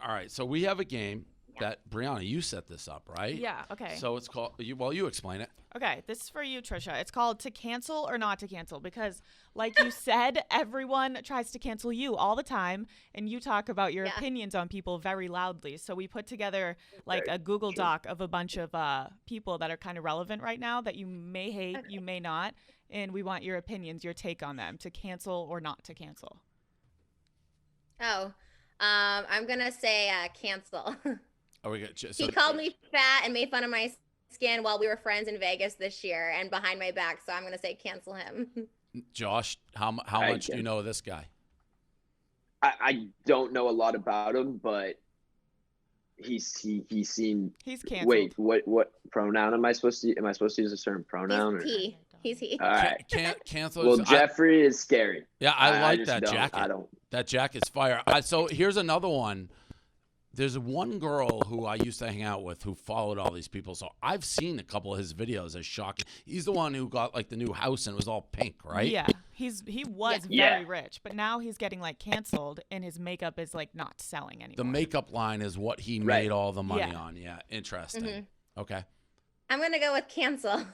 All right. So we have a game that, Brianna, you set this up, right? Yeah, okay. So it's called, you explain it. Okay, this is for you, Trisha. It's called To Cancel or Not to Cancel because, like you said, everyone tries to cancel you all the time, and you talk about your opinions on people very loudly. So we put together like a Google Doc of a bunch of people that are kind of relevant right now that you may hate, you may not, and we want your opinions, your take on them, to cancel or not to cancel. Oh, I'm going to say cancel. Are we good? He called me fat and made fun of my skin while we were friends in Vegas this year and behind my back. So I'm going to say cancel him. Josh, how much do you know of this guy? I don't know a lot about him, but he seemed. He's canceled. Wait, what pronoun am I supposed to use a certain pronoun? He's he. All right. Cancel. Well, Jeffrey is scary. Yeah, I like that jacket. jacket. That jacket's fire. So here's another one. There's one girl who I used to hang out with who followed all these people. So I've seen a couple of his videos as shocking. He's the one who got like the new house and it was all pink, right? Yeah. He was very rich, but now he's getting like canceled and his makeup is like not selling anymore. The makeup line is what he made all the money on. Yeah. Interesting. Mm-hmm. Okay. I'm going to go with cancel.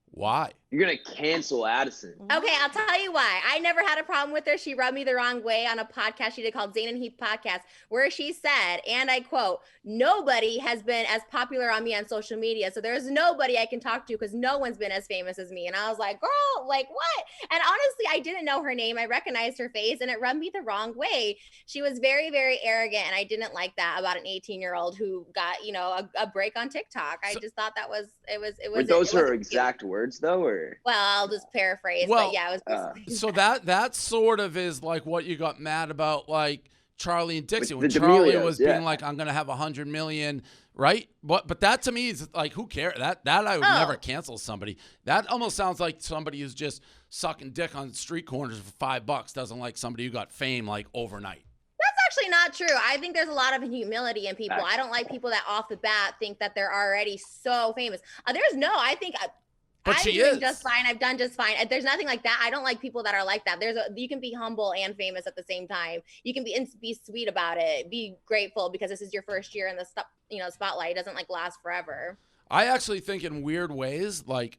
Why? You're going to cancel Addison. Okay, I'll tell you why. I never had a problem with her. She rubbed me the wrong way on a podcast she did called Zane and Heath Podcast, where she said, and I quote, "Nobody has been as popular on me on social media. So there's nobody I can talk to because no one's been as famous as me." And I was like, girl, like what? And honestly, I didn't know her name. I recognized her face and it rubbed me the wrong way. She was very, very arrogant. And I didn't like that about an 18-year-old who got, a break on TikTok. I just thought Were those her exact words though, or? Well, I'll just paraphrase, but yeah, it was so that sort of is like what you got mad about, like Charlie and Dixie, when Charlie was being like, "I'm gonna have 100 million," right? But that to me is like, who cares? That I would never cancel somebody. That almost sounds like somebody who's just sucking dick on street corners for $5 doesn't like somebody who got fame like overnight. That's actually not true. I think there's a lot of humility in people. I don't like people that off the bat think that they're already so famous. I think. But I'm doing just fine. I've done just fine. There's nothing like that. I don't like people that are like that. You can be humble and famous at the same time. You can be sweet about it. Be grateful because this is your first year in the spotlight. It doesn't like last forever. I actually think in weird ways, like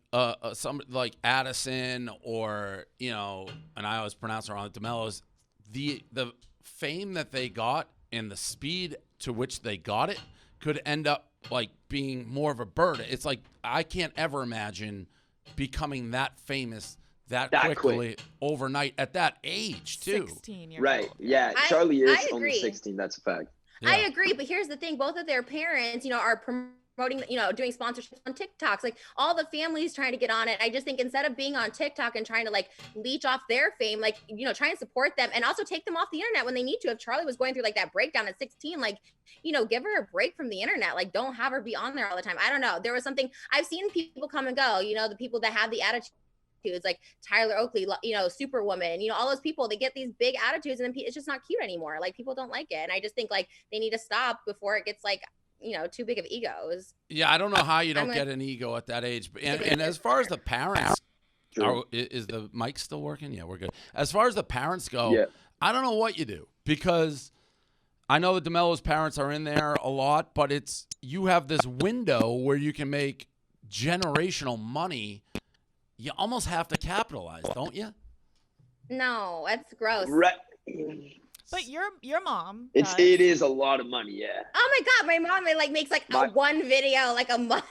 some like Addison or and I always pronounce her on the DeMellos, the fame that they got and the speed to which they got it could end up like being more of a burden. It's like I can't ever imagine becoming that famous that quickly overnight at that age too. 16 years right. old. Yeah. Charlie is only 16. That's a fact. Yeah. I agree, but here's the thing: both of their parents, are promoting, doing sponsorships on TikToks. Like all the families trying to get on it. I just think instead of being on TikTok and trying to like leech off their fame, like try and support them and also take them off the internet when they need to. If Charlie was going through like that breakdown at 16, like give her a break from the internet. Like don't have her be on there all the time. I don't know. There was something I've seen people come and go. The people that have the attitude. It's like Tyler Oakley, Superwoman, all those people, they get these big attitudes and then it's just not cute anymore. Like people don't like it. And I just think like they need to stop before it gets like, too big of egos. Yeah. I don't know how you don't get an ego at that age. And as far as the parents, is the mic still working? Yeah, we're good. As far as the parents go, I don't know what you do because I know the DeMello's parents are in there a lot, but you have this window where you can make generational money. You almost have to capitalize, don't you? No, that's gross. Right. But your mom. It is a lot of money, yeah. Oh my God, my mom makes like one video like a month,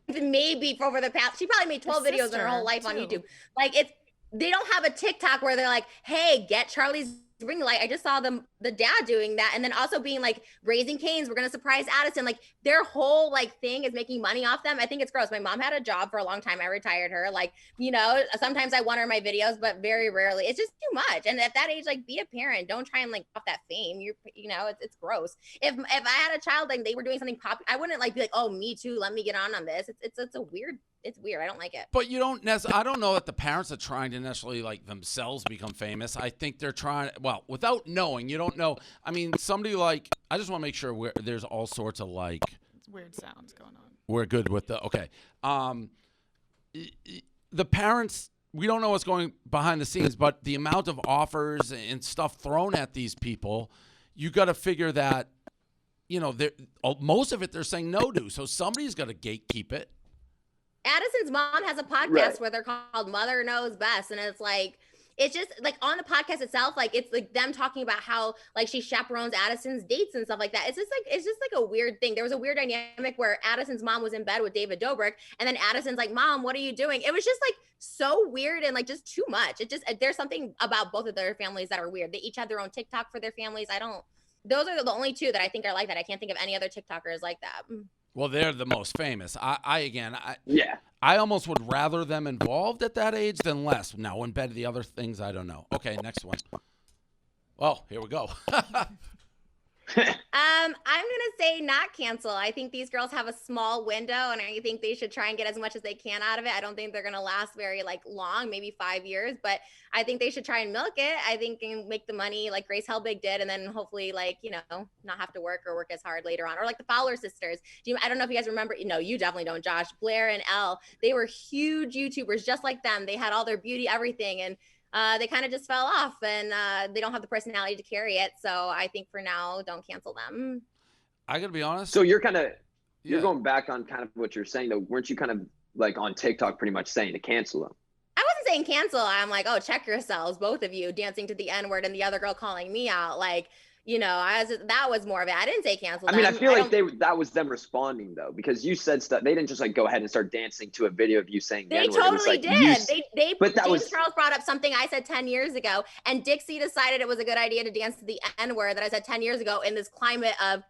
maybe over the past. She probably made 12 videos in her whole life on YouTube. Like they don't have a TikTok where they're like, hey, get Charlie's ring light. I just saw the dad doing that, and then also being like Raising Cane's, we're gonna surprise Addison. Like their whole like thing is making money off them. I think it's gross. My mom had a job for a long time. I retired her. Like sometimes I want her in my videos, but very rarely. It's just too much. And at that age, like be a parent. Don't try and like off that fame. It's gross. If I had a child and they were doing something popular, I wouldn't like be like, oh, me too. Let me get on this. It's a weird. It's weird. I don't like it. But you don't necessarily, I don't know that the parents are trying to necessarily like themselves become famous. I think they're trying, well, without knowing, you don't know. I mean, somebody like, I just want to make sure there's all sorts of like. Weird sounds going on. We're good with okay. The parents, we don't know what's going behind the scenes, but the amount of offers and stuff thrown at these people, you got to figure that, you know, most of it they're saying no to. So somebody's got to gatekeep it. Addison's mom has a podcast where they're called Mother Knows Best. And it's like, it's just like on the podcast itself, like it's like them talking about how like she chaperones Addison's dates and stuff like that. It's just like a weird thing. There was a weird dynamic where Addison's mom was in bed with David Dobrik, and then Addison's like, "Mom, what are you doing?" It was just like so weird and like just too much. It just, there's something about both of their families that are weird. They each have their own TikTok for their families. Those are the only two that I think are like that. I can't think of any other TikTokers like that. Well, they're the most famous. Yeah. I almost would rather them involved at that age than less. Now, in bed, the other things, I don't know. Okay, next one. Well, here we go. I'm gonna say not cancel. I think these girls have a small window, and I think they should try and get as much as they can out of it. I don't think they're gonna last very like long, maybe 5 years, but I think they should try and milk it. I think and make the money like Grace Helbig did, and then hopefully like, you know, not have to work as hard later on. Or like the Fowler sisters. I don't know if you guys remember. No, you definitely don't, Josh. Blair and Elle. They were huge YouTubers, just like them. They had all their beauty, everything, and they kind of just fell off, and they don't have the personality to carry it. So I think for now, don't cancel them. I got to be honest. So you're going back on kind of what you're saying, though. Weren't you kind of like on TikTok pretty much saying to cancel them? I wasn't saying cancel. I'm like, oh, check yourselves, both of you, dancing to the N-word and the other girl calling me out. Like, you know, that was more of it. I didn't say cancel them. I mean, I feel like that was them responding, though, because you said stuff. They didn't just like go ahead and start dancing to a video of you saying they N-word. totally did. But James Charles brought up something I said 10 years ago, and Dixie decided it was a good idea to dance to the N-word that I said 10 years ago in this climate of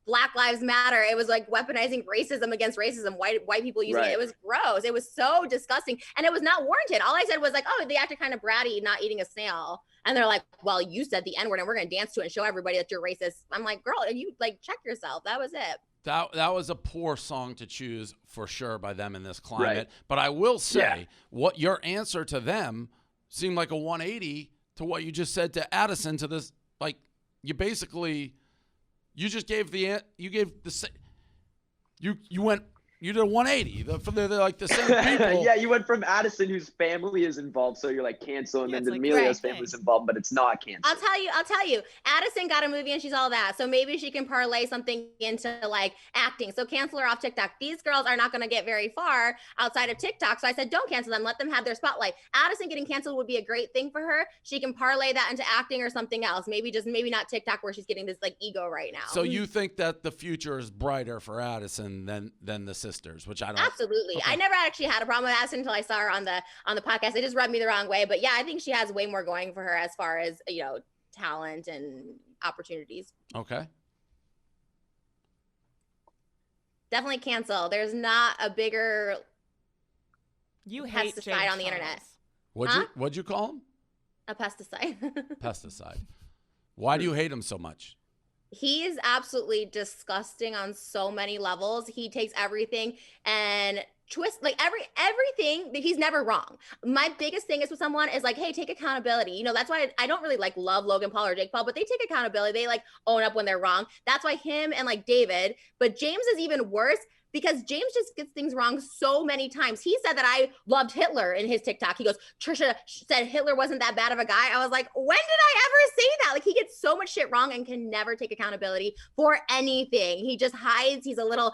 Black Lives Matter. It was like weaponizing racism against racism, white people using it. It was gross. It was so disgusting, and it was not warranted. All I said was like, oh, they acted kind of bratty not eating a snail. And they're like, well, you said the N-word and we're going to dance to it and show everybody that you're racist. I'm like, girl, you like check yourself. That was it. That was a poor song to choose for sure by them in this climate. Right. But I will say what your answer to them seemed like a 180 to what you just said to Addison to this. Like you just gave you did a 180. They're like the same people. Yeah, you went from Addison, whose family is involved, so you're like cancel, and then Emilio's family is involved, but it's not cancel. I'll tell you. Addison got a movie and she's all that, so maybe she can parlay something into like acting. So cancel her off TikTok. These girls are not going to get very far outside of TikTok, so I said don't cancel them. Let them have their spotlight. Addison getting canceled would be a great thing for her. She can parlay that into acting or something else. Maybe not TikTok where she's getting this like ego right now. So you think that the future is brighter for Addison than the sisters, which I don't. Absolutely. Okay. I never actually had a problem with Addison until I saw her on the podcast. It just rubbed me the wrong way. But yeah, I think she has way more going for her as far as, you know, talent and opportunities. Okay. Definitely cancel. There's not a bigger pesticide James on the internet. What'd you call him? A pesticide. Pesticide. Why do you hate him so much? He is absolutely disgusting on so many levels. He takes everything and twist like everything. He's never wrong. My biggest thing is with someone is like, hey, take accountability. You know, that's why I don't really like love Logan Paul or Jake Paul, but they take accountability. They like own up when they're wrong. That's why him and like David, but James is even worse. Because James just gets things wrong so many times. He said that I loved Hitler in his TikTok. He goes, Trisha said Hitler wasn't that bad of a guy. I was like, when did I ever say that? Like, he gets so much shit wrong and can never take accountability for anything. He just hides. He's a little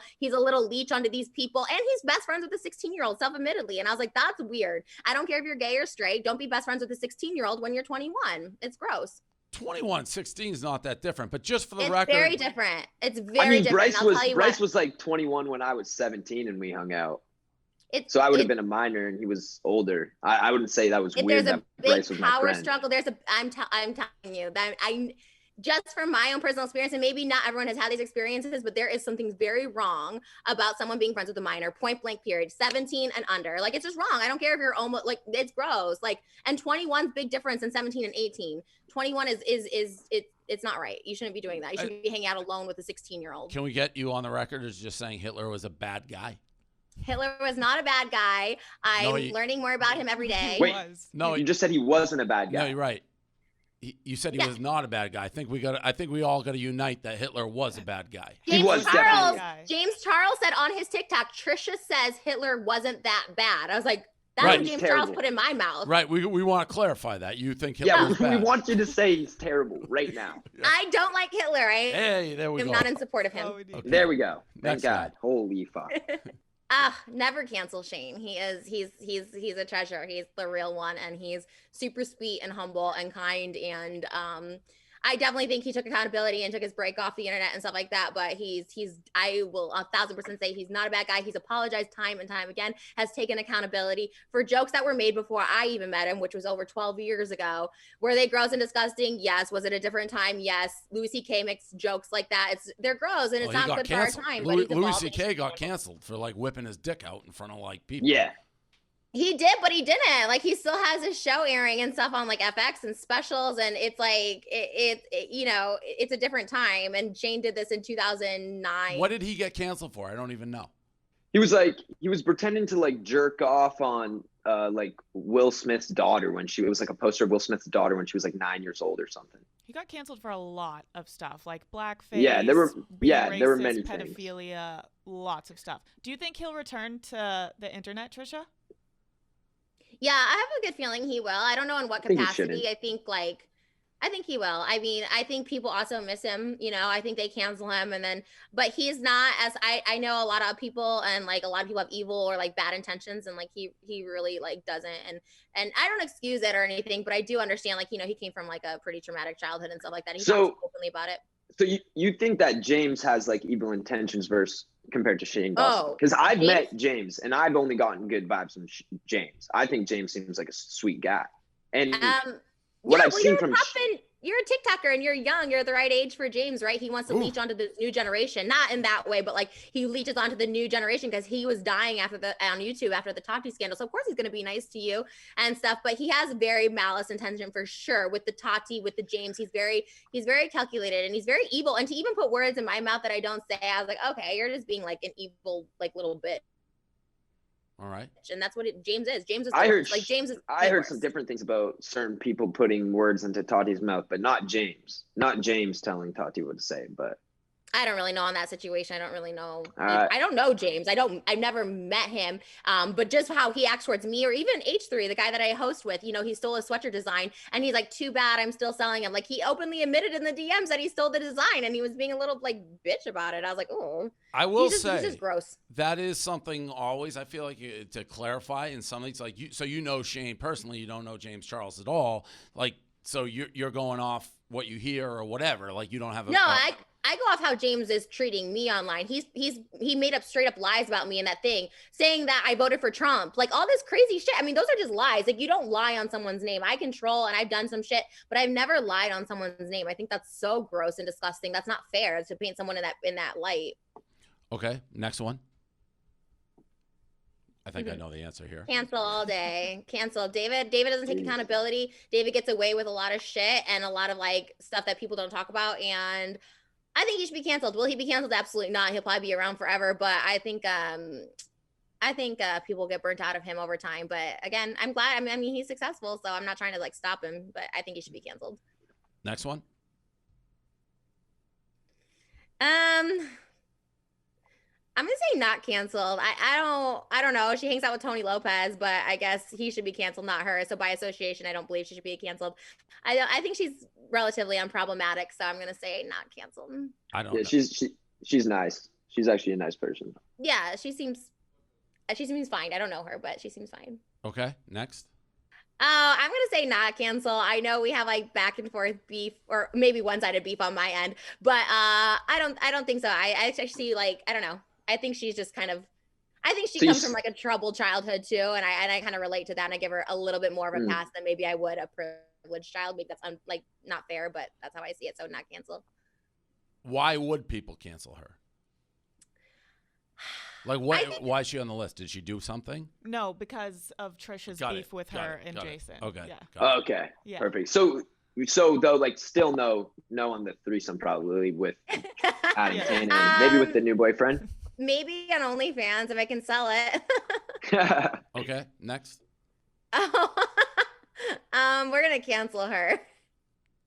leech onto these people. And he's best friends with a 16-year-old, self-admittedly. And I was like, that's weird. I don't care if you're gay or straight. Don't be best friends with a 16-year-old when you're 21. It's gross. 21, 16 is not that different, but just for the record. It's very different. It's very different. Bryce was like 21 when I was 17 and we hung out. So I would have been a minor and he was older. I wouldn't say that was weird. There's a big power struggle. I'm telling you that just from my own personal experience, and maybe not everyone has had these experiences, but there is something very wrong about someone being friends with a minor, point blank period, 17 and under. Like, it's just wrong. I don't care if you're almost like, it's gross. Like, and 21's big difference in 17 and 18. 21 it's not right. You shouldn't be doing that. You shouldn't be hanging out alone with a 16-year-old. Can we get you on the record as just saying Hitler was a bad guy? Hitler was not a bad guy. I'm learning more about him every day. Wait, you just said he wasn't a bad guy. No, you're right. You said he was not a bad guy. I think we all got to unite that Hitler was a bad guy. James Charles said on his TikTok, Trisha says Hitler wasn't that bad. I was like, That's Right. what James Charles put in my mouth. Right. We want to clarify that. You think Hitler Yeah, was we bad. want you to say he's terrible right now. I don't like Hitler. Hey, there we I'm go. not in support of him. Okay. There we go. Next Thank God. guy. Holy fuck. Never cancel Shane. He's a treasure. He's the real one, and he's super sweet and humble and kind. And I definitely think he took accountability and took his break off the internet and stuff like that. But I will 1,000% say he's not a bad guy. He's apologized time and time again, has taken accountability for jokes that were made before I even met him, which was over 12 years ago. Were they gross and disgusting? Yes. Was it a different time? Yes. Louis C.K. makes jokes like that. They're gross and it's not good canceled. for our time. Louis C.K. got canceled for like whipping his dick out in front of like people. Yeah. He did, but he didn't. Like, he still has his show airing and stuff on like FX and specials, and it's like it's a different time. And Shane did this in 2009. What did he get canceled for? I don't even know. He was pretending to like jerk off on like Will Smith's daughter when it was like a poster of Will Smith's daughter when she was like 9 years old or something. He got canceled for a lot of stuff, like blackface. Yeah, there were racist, many pedophilia, lots of stuff. Do you think he'll return to the internet, Trisha? Yeah, I have a good feeling he will. I don't know in what capacity. I think he will. I mean, I think people also miss him. I think they cancel him, but he's not as I know a lot of people, and like a lot of people have evil or like bad intentions, and like he really like doesn't. And I don't excuse it or anything, but I do understand, like, he came from like a pretty traumatic childhood and stuff like that. He talks openly about it. So you think that James has like evil intentions compared to Shane Dawson? Because I've met James and I've only gotten good vibes from James. I think James seems like a sweet guy. And I've seen from you're a TikToker and you're young. You're the right age for James, right? He wants to leech onto the new generation, not in that way, but like he leeches onto the new generation because he was dying on YouTube after the Tati scandal. So of course he's going to be nice to you and stuff, but he has very malice intention for sure with the Tati, with the James. He's very calculated and he's very evil. And to even put words in my mouth that I don't say, I was like, okay, you're just being like an evil, like little bit. All right. And that's what James is. James is James is. I heard some different things about certain people putting words into Tati's mouth, but not James. Not James telling Tati what to say, but I don't really know on that situation. I don't really know. I don't know James. I've never met him. But just how he acts towards me, or even H3, the guy that I host with, he stole a sweatshirt design and he's like, too bad I'm still selling him. Like, he openly admitted in the DMs that he stole the design and he was being a little like bitch about it. I was like, oh, I will say he's just gross. That is something always I feel like to clarify in some things, like so Shane personally, you don't know James Charles at all. Like, so you're going off what you hear or whatever. Like, you don't have I go off how James is treating me online. He made up straight up lies about me in that thing, saying that I voted for Trump, like all this crazy shit. I mean, those are just lies. Like, you don't lie on someone's name. I control and I've done some shit, but I've never lied on someone's name. I think that's so gross and disgusting. That's not fair to paint someone in that light. Okay, next one. I think I know the answer here. Cancel all day. Cancel. David doesn't take accountability. David gets away with a lot of shit and a lot of like stuff that people don't talk about, and I think he should be canceled. Will he be canceled? Absolutely not. He'll probably be around forever. But I think people get burnt out of him over time. But again, I'm glad. I mean, he's successful, so I'm not trying to like stop him. But I think he should be canceled. Next one. I'm gonna say not canceled. I don't know. She hangs out with Tony Lopez, but I guess he should be canceled, not her. So by association, I don't believe she should be canceled. I think she's relatively unproblematic, so I'm gonna say not canceled. I don't. Yeah, she's nice. She's actually a nice person. Yeah, she seems fine. I don't know her, but she seems fine. Okay, next. Oh, I'm gonna say not cancel. I know we have like back and forth beef, or maybe one-sided beef on my end, but I don't think so. I actually like, I don't know. I think she's just kind of, I think she comes from like a troubled childhood too, and I kind of relate to that, and I give her a little bit more of a pass than maybe I would a privileged child. Maybe that's like not fair, but that's how I see it. So not cancel. Why would people cancel her? Like, what? Why is she on the list? Did she do something? No, because of Trisha's beef with her and Jason. Okay. Yeah. Okay. Yeah. Perfect. So though, like, still no on the threesome probably with Adam and maybe with the new boyfriend. Maybe on OnlyFans if I can sell it. Okay. Next. We're gonna cancel her.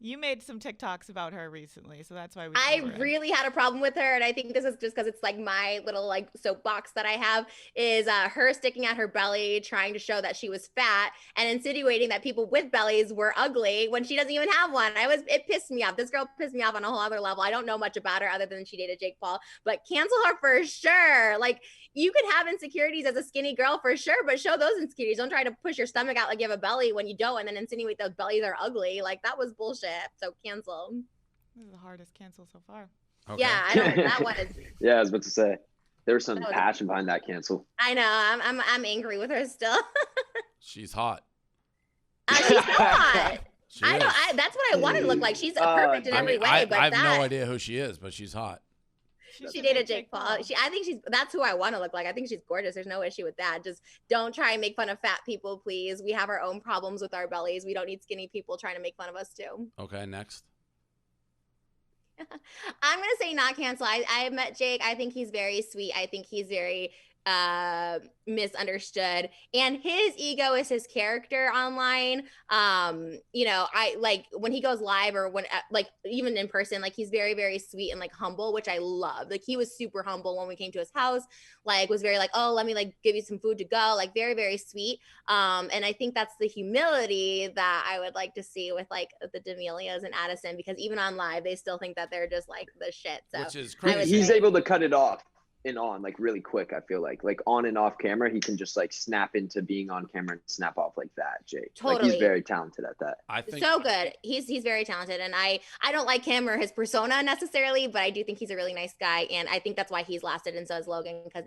You made some TikToks about her recently, so that's why I really had a problem with her, and I think this is just because it's like my little like soapbox that I have is her sticking out her belly, trying to show that she was fat, and insinuating that people with bellies were ugly when she doesn't even have one. It pissed me off. This girl pissed me off on a whole other level. I don't know much about her other than she dated Jake Paul, but cancel her for sure. Like, you could have insecurities as a skinny girl for sure, but show those insecurities. Don't try to push your stomach out like you have a belly when you don't, and then insinuate those bellies are ugly. Like, that was bullshit. So cancel. This is the hardest cancel so far. Okay. Yeah, I know that was. Yeah, I was about to say there was some passion behind that cancel. I know. I'm angry with her still. She's hot. She's hot. I know. That's what I wanted to look like. She's perfect in every way. I But have no idea who she is, but she's hot. She dated Jake Paul. I think that's who I want to look like. I think she's gorgeous. There's no issue with that. Just don't try and make fun of fat people, please. We have our own problems with our bellies. We don't need skinny people trying to make fun of us too. Okay, next. I'm going to say not cancel. I met Jake. I think he's very sweet. I think he's very misunderstood, and his ego is his character online. I like when he goes live or when like even in person, like he's very, very sweet and like humble, which I love. Like he was super humble when we came to his house, like was very like, oh, let me like give you some food to go, like very, very sweet. And I think that's the humility that I would like to see with like the D'Amelios and Addison, because even on live they still think that they're just like the shit. So which is crazy. He's able to cut it off and on like really quick. I feel like on and off camera he can just like snap into being on camera and snap off like that. Jake, totally. Like, he's very talented at that. I think so good. He's very talented, and I don't like him or his persona necessarily, but I do think he's a really nice guy, and I think that's why he's lasted, and so is Logan, because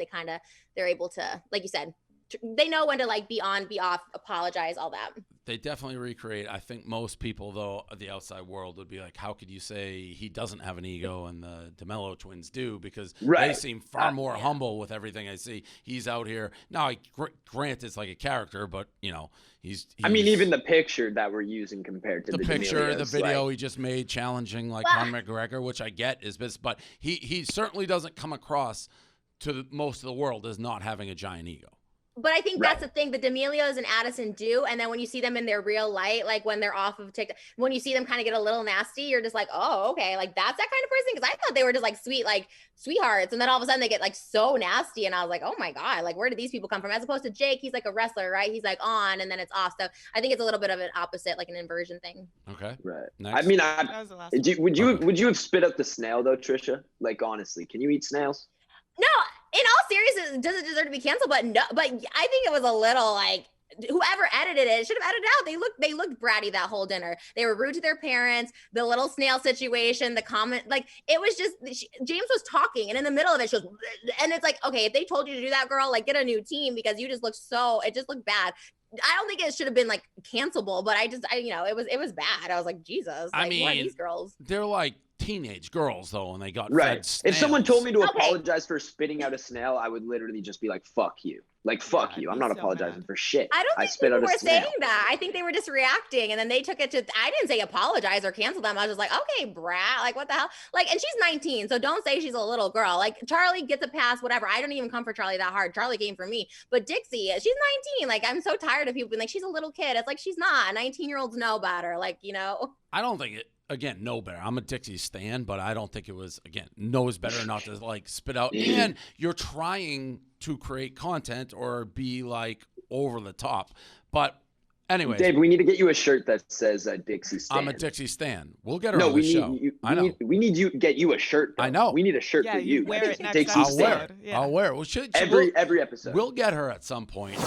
they're able to, like you said, they know when to like be on, be off, apologize, all that. They definitely recreate. I think most people, though, the outside world would be like, how could you say he doesn't have an ego and the D'Amelio twins do? Because they seem far more humble with everything I see. He's out here. Now, grant it's like a character, but, he's I mean, even the picture that we're using compared to the picture, D'Amelios, the video he just made challenging like Conor McGregor, which I get is this, but he certainly doesn't come across to most of the world as not having a giant ego. But I think that's the thing the D'Amelios and Addison do. And then when you see them in their real light, like when they're off of TikTok, when you see them kind of get a little nasty, you're just like, oh, okay. Like that's that kind of person. Cause I thought they were just like sweet, like sweethearts. And then all of a sudden they get like so nasty. And I was like, oh my God, like where did these people come from? As opposed to Jake, he's like a wrestler, right? He's like on and then it's off. So I think it's a little bit of an opposite, like an inversion thing. Okay. Right. Next. I mean, would you have spit up the snail though, Trisha? Like, honestly, can you eat snails? No, in all seriousness, does it deserve to be canceled? But I think it was a little like whoever edited it should have edited out. They looked bratty that whole dinner. They were rude to their parents. The little snail situation, the comment, like it was just James was talking, and in the middle of it, she was, and it's like, okay, if they told you to do that, girl, like get a new team because you just looked it just looked bad. I don't think it should have been like cancelable, but it was bad. I was like, Jesus, like, I mean, what are these girls? They're like teenage girls though, and they got right. fed snails. If someone told me to apologize for spitting out a snail, I would literally just be like, fuck you. Like, fuck you. I'm not apologizing for shit. I don't think people were saying that. I think they were just reacting. And then they took it to, I didn't say apologize or cancel them. I was just like, okay, brat. Like, what the hell? Like, and she's 19. So don't say she's a little girl. Like, Charlie gets a pass, whatever. I don't even come for Charlie that hard. Charlie came for me. But Dixie, she's 19. Like, I'm so tired of people being like, she's a little kid. It's like, she's not. 19-year-olds know better. Like, I don't think it. Again, know better. I'm a Dixie stan, but I don't think it was, again, knows better not to like spit out. And you're trying to create content or be like over the top. But anyways. Dave, we need to get you a shirt that says Dixie stan. I'm a Dixie stan. We'll get her on the show. We need you get you a shirt. Though. I know. We need a shirt for you. Wear it next Dixie episode. I'll wear it. Yeah. I'll wear it. Every episode. We'll get her at some point.